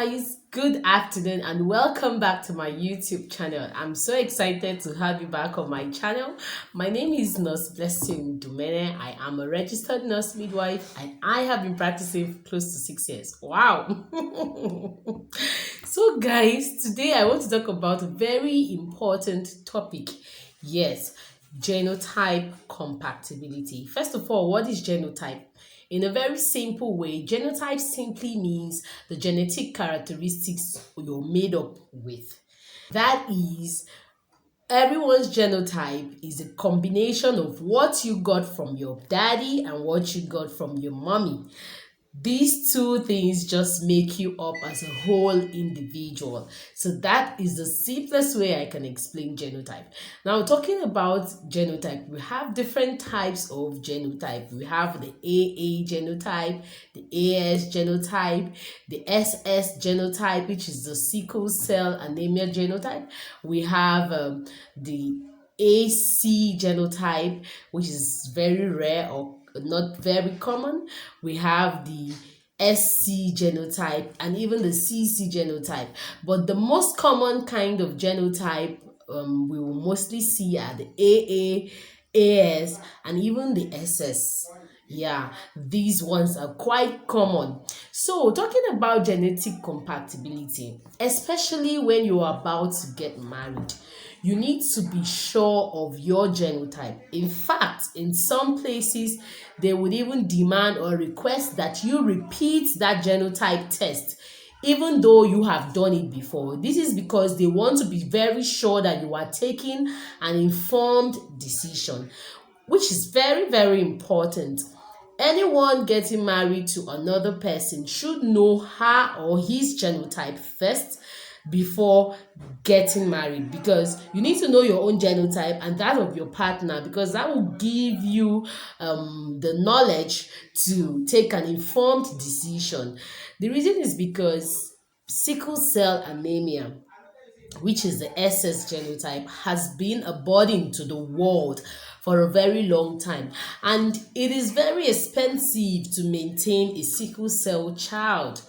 guys, good afternoon and welcome back to my YouTube channel. I'm so excited to have you back on my channel. My name is Nurse Blessing Dummene. I am a registered nurse midwife and I have been practicing for close to 6 years. Wow. So guys, today I want to talk about a very important topic. Yes, genotype compatibility. First of all, what is genotype? In a very simple way, genotype simply means the genetic characteristics you're made up with. That is, everyone's genotype is a combination of what you got from your daddy and what you got from your mommy. These two things just make you up as a whole individual. So that is the simplest way I can explain genotype. Now, talking about genotype, we have different types of genotype. We have the AA genotype, the AS genotype, the SS genotype, which is the sickle cell anemia genotype. We have the AC genotype, which is very rare or not very common. We have the SC genotype and even the CC genotype. But the most common kind of genotype we will mostly see are the AA, AS, and even the SS. Yeah, these ones are quite common. So, talking about genetic compatibility, especially when you are about to get married, you need to be sure of your genotype. In fact, in some places, they would even demand or request that you repeat that genotype test, even though you have done it before. This is because they want to be very sure that you are taking an informed decision, which is very, very important. Anyone getting married to another person should know her or his genotype first before getting married, because you need to know your own genotype and that of your partner, because that will give you the knowledge to take an informed decision. The reason is because sickle cell anemia, which is the SS genotype, has been a burden to the world for a very long time, and it is very expensive to maintain a sickle cell child.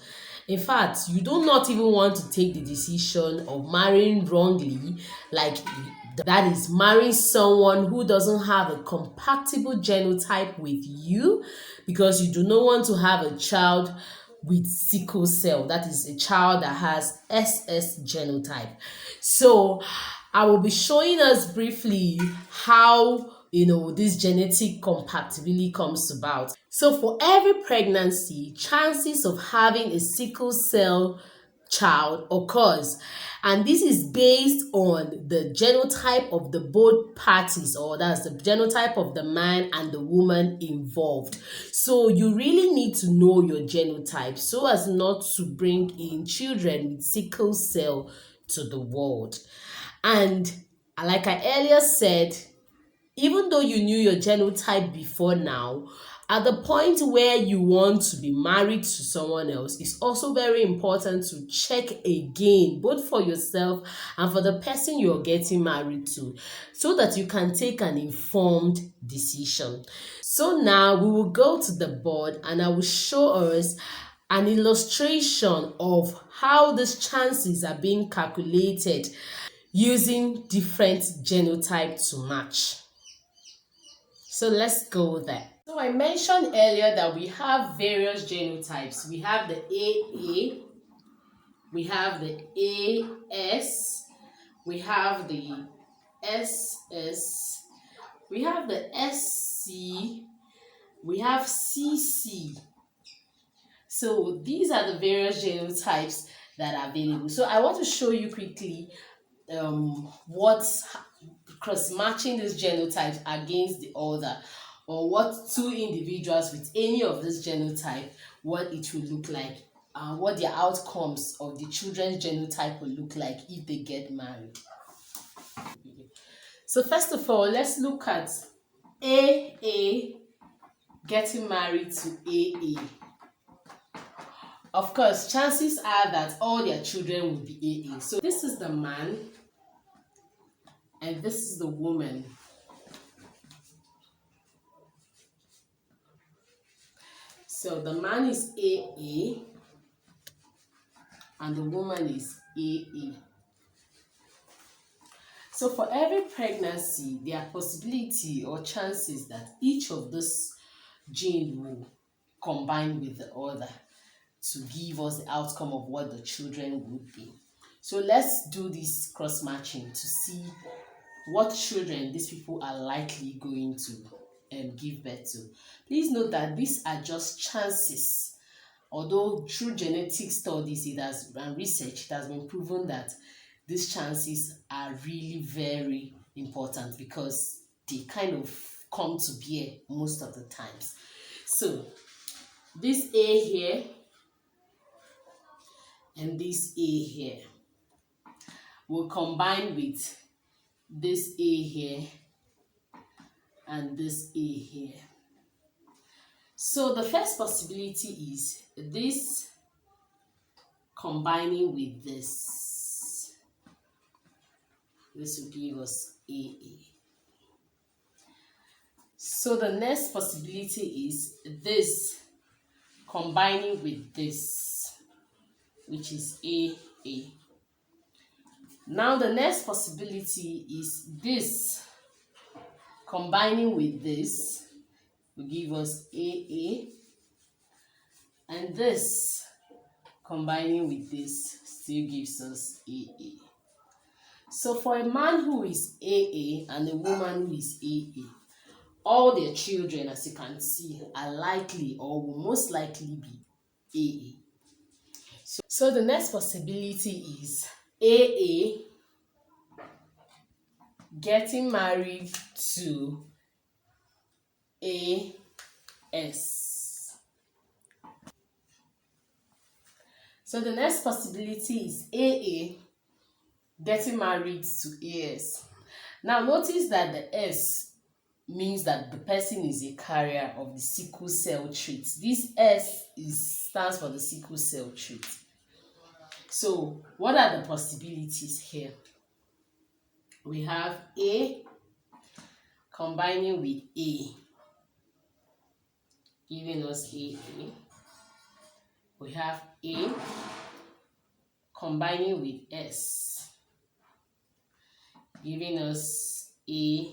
In fact, you do not even want to take the decision of marrying wrongly, like that is marrying someone who doesn't have a compatible genotype with you, because you do not want to have a child with sickle cell, that is a child that has SS genotype. So I will be showing us briefly how this genetic compatibility comes about. So for every pregnancy, chances of having a sickle cell child occurs, and this is based on the genotype of the both parties, or that's the genotype of the man and the woman involved. So you really need to know your genotype so as not to bring in children with sickle cell to the world. And like I earlier said, even though you knew your genotype before now, at the point where you want to be married to someone else, it's also very important to check again, both for yourself and for the person you're getting married to, so that you can take an informed decision. So now we will go to the board and I will show us an illustration of how these chances are being calculated using different genotypes to match. So let's go there. So I mentioned earlier that we have various genotypes. We have the AA, we have the AS, we have the SS, we have the SC, we have CC. So these are the various genotypes that are available. So I want to show you quickly what's cross-matching these genotypes against the other, or what two individuals with any of this genotype, what it will look like, what the outcomes of the children's genotype will look like if they get married. So first of all, let's look at AA getting married to AA. Of course, chances are that all their children will be AA. So this is the man and this is the woman. So the man is AA and the woman is AA. So for every pregnancy, there are possibility or chances that each of those gene will combine with the other to give us the outcome of what the children would be. So let's do this cross matching to see what children these people are likely going to give birth to. Please note that these are just chances. Although through genetic studies and research, it has been proven that these chances are really very important because they kind of come to bear most of the times. So this A here and this A here will combine with this A here and this A here. So the first possibility is this combining with this. This will give us AA. So the next possibility is this combining with this, which is AA. Now the next possibility is this combining with this will give us AA, and this combining with this still gives us AA. So for a man who is AA and a woman who is AA, all their children, as you can see, are likely or will most likely be AA. So the next possibility is AA getting married to AS. So the next possibility is AA getting married to AS. Now notice that the S means that the person is a carrier of the sickle cell trait. This S stands for the sickle cell trait. So what are the possibilities here? We have A combining with A, giving us AA. We have A combining with S, giving us A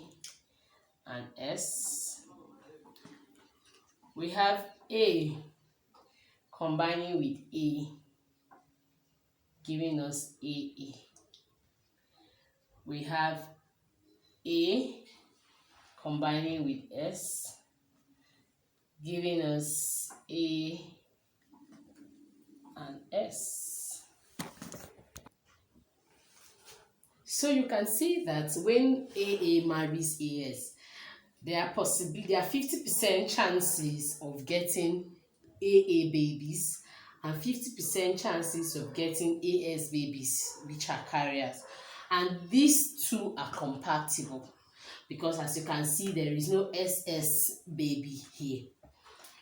and S. We have A combining with A, giving us AA. We have A combining with S, giving us A and S. So you can see that when AA marries AS, there are 50% chances of getting AA babies and 50% chances of getting AS babies, which are carriers. And these two are compatible because, as you can see, there is no SS baby here.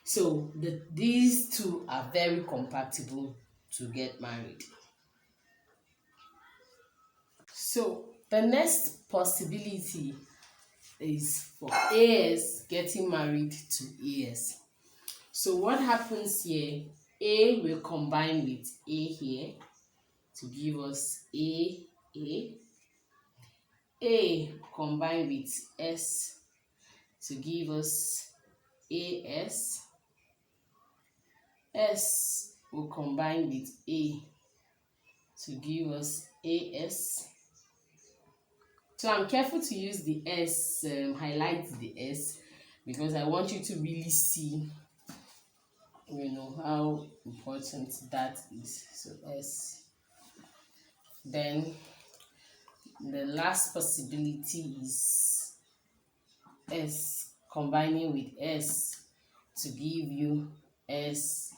So these two are very compatible to get married. So the next possibility is for AS getting married to AS. So what happens here, A will combine with A here to give us AA. A combine with S to give us AS. S will combine with A to give us AS. So I'm careful to use the S, highlight the S, because I want you to really see, how important that is. So S. Then the last possibility is S combining with S to give you S.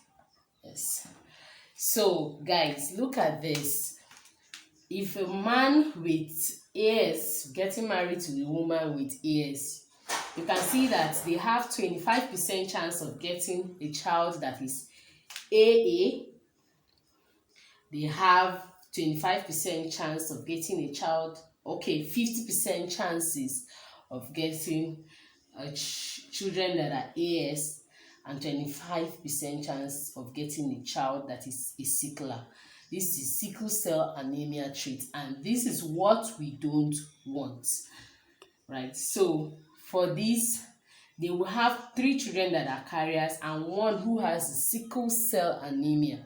So guys, look at this. If a man with AS getting married to a woman with AS, you can see that they have 25% chance of getting a child that is AA. They have 25% chance of getting a child, 50% chances of getting children that are AS, and 25% chance of getting a child that is a sickler. This is sickle cell anemia trait, and this is what we don't want, right? So for this, they will have 3 children that are carriers and 1 who has sickle cell anemia,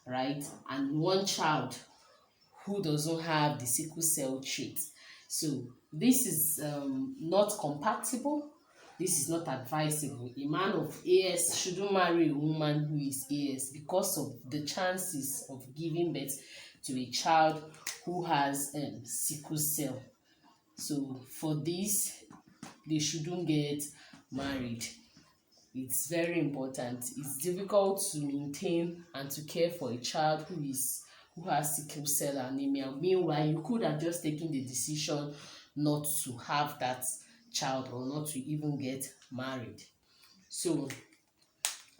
right? And 1 child who doesn't have the sickle cell trait. So this is not compatible. This is not advisable. A man of AS shouldn't marry a woman who is AS because of the chances of giving birth to a child who has sickle cell. So for this, they shouldn't get married. It's very important. It's difficult to maintain and to care for a child who has sickle cell anemia. Meanwhile, you could have just taken the decision not to have that child or not to even get married. So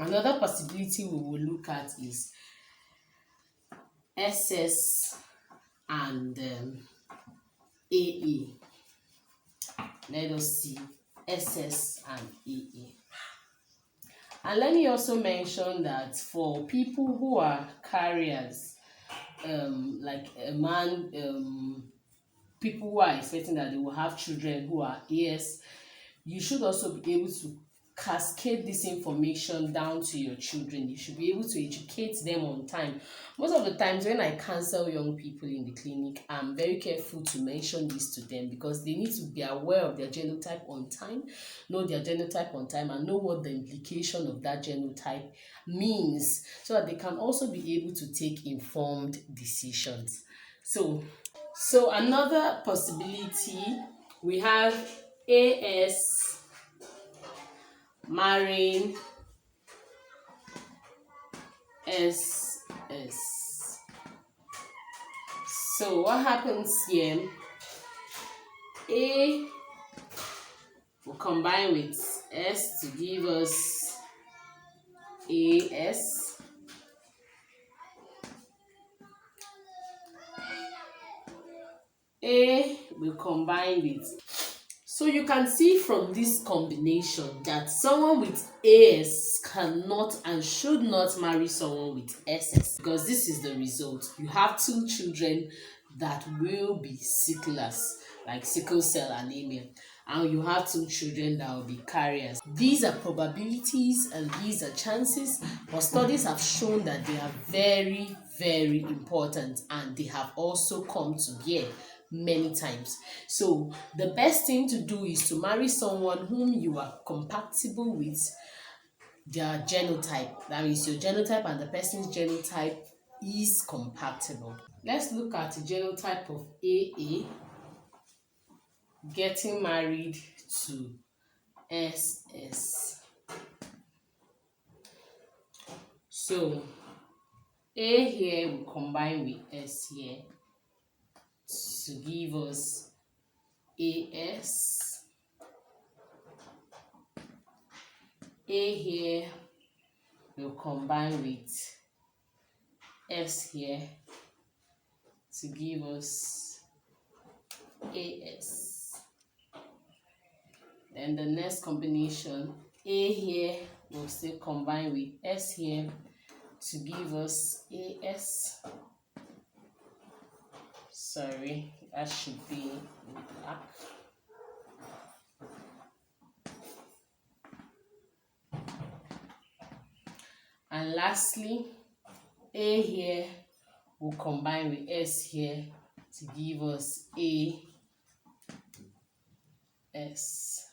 another possibility we will look at is SS and AA. Let us see SS and AA. And let me also mention that for people who are carriers, like a man, people who are expecting that they will have children who are AS, you should also be able to cascade this information down to your children. You should be able to educate them on time. Most of the times when I counsel young people in the clinic, I'm very careful to mention this to them because they need to be aware of their genotype on time, know their genotype on time, and know what the implication of that genotype means so that they can also be able to take informed decisions. So another possibility, we have AS marrying SS. So what happens here? A will combine with S to give us AS. A will combine with. So you can see from this combination that someone with AS cannot and should not marry someone with SS, because this is the result. You have 2 children that will be sicklers, like sickle cell anemia, and you have 2 children that will be carriers. These are probabilities and these are chances, but studies have shown that they are very, very important, and they have also come to bear many times. So the best thing to do is to marry someone whom you are compatible with their genotype. That means your genotype and the person's genotype is compatible. Let's look at the genotype of AA getting married to SS. So A here will combine with S here to give us AS. A here will combine with S here to give us AS. Then the next combination, A here will still combine with S here to give us AS. Sorry, that should be black. And lastly, A here will combine with S here to give us AS.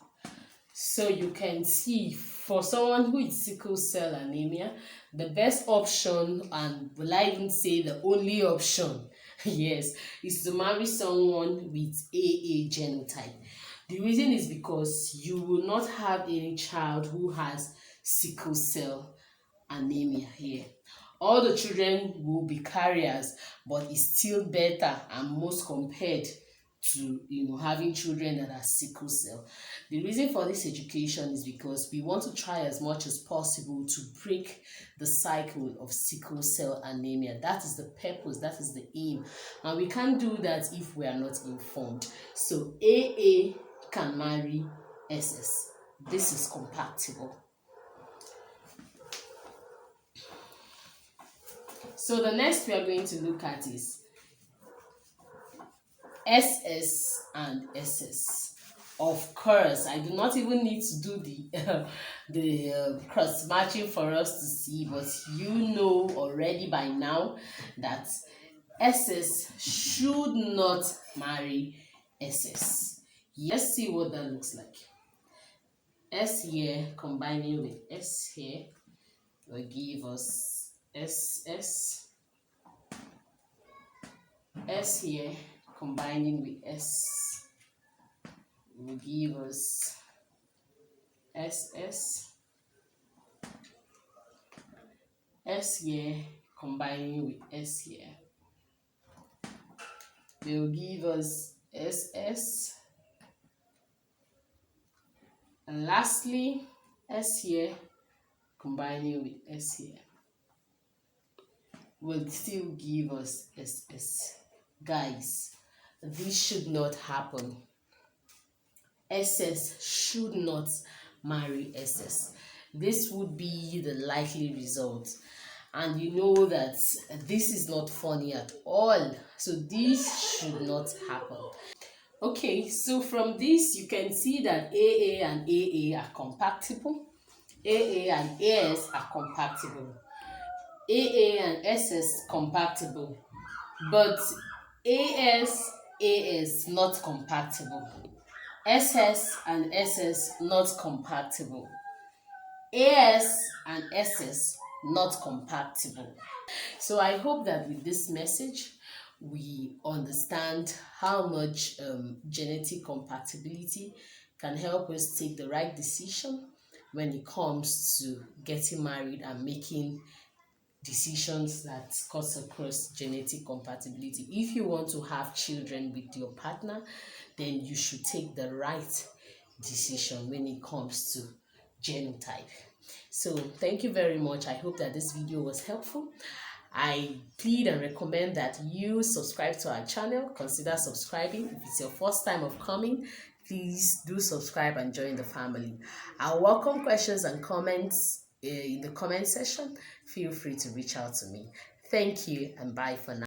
So you can see, for someone who is sickle cell anemia, the best option, and will I even say the only option, yes, is to marry someone with AA genotype. The reason is because you will not have any child who has sickle cell anemia here. All the children will be carriers, but it's still better and most compared to having children that are sickle cell. The reason for this education is because we want to try as much as possible to break the cycle of sickle cell anemia. That is the purpose, that is the aim, and we can't do that if we are not informed. So AA can marry SS. This is compatible. So the next we are going to look at is SS and SS. Of course, I do not even need to do the cross matching for us to see, but you know already by now that SS should not marry SS. Let's see what that looks like. S here combining with S here will give us SS. S here combining with S will give us SS. S here combining with S here will give us SS. And lastly, S here combining with S here will still give us SS. Guys, this should not happen. SS should not marry SS. This would be the likely result. And you know that this is not funny at all. So this should not happen. Okay, so from this you can see that AA and AA are compatible. AA and AS are compatible. AA and SS compatible. But AS not compatible. SS and SS not compatible. AS and SS not compatible. So I hope that with this message we understand how much genetic compatibility can help us take the right decision when it comes to getting married and making decisions that cuts across genetic compatibility. If you want to have children with your partner, then you should take the right decision when it comes to genotype. So thank you very much. I hope that this video was helpful. I plead and recommend that you subscribe to our channel. Consider subscribing. If it's your first time of coming, please do subscribe and join the family. I welcome questions and comments in the comment section. Feel free to reach out to me. Thank you and bye for now.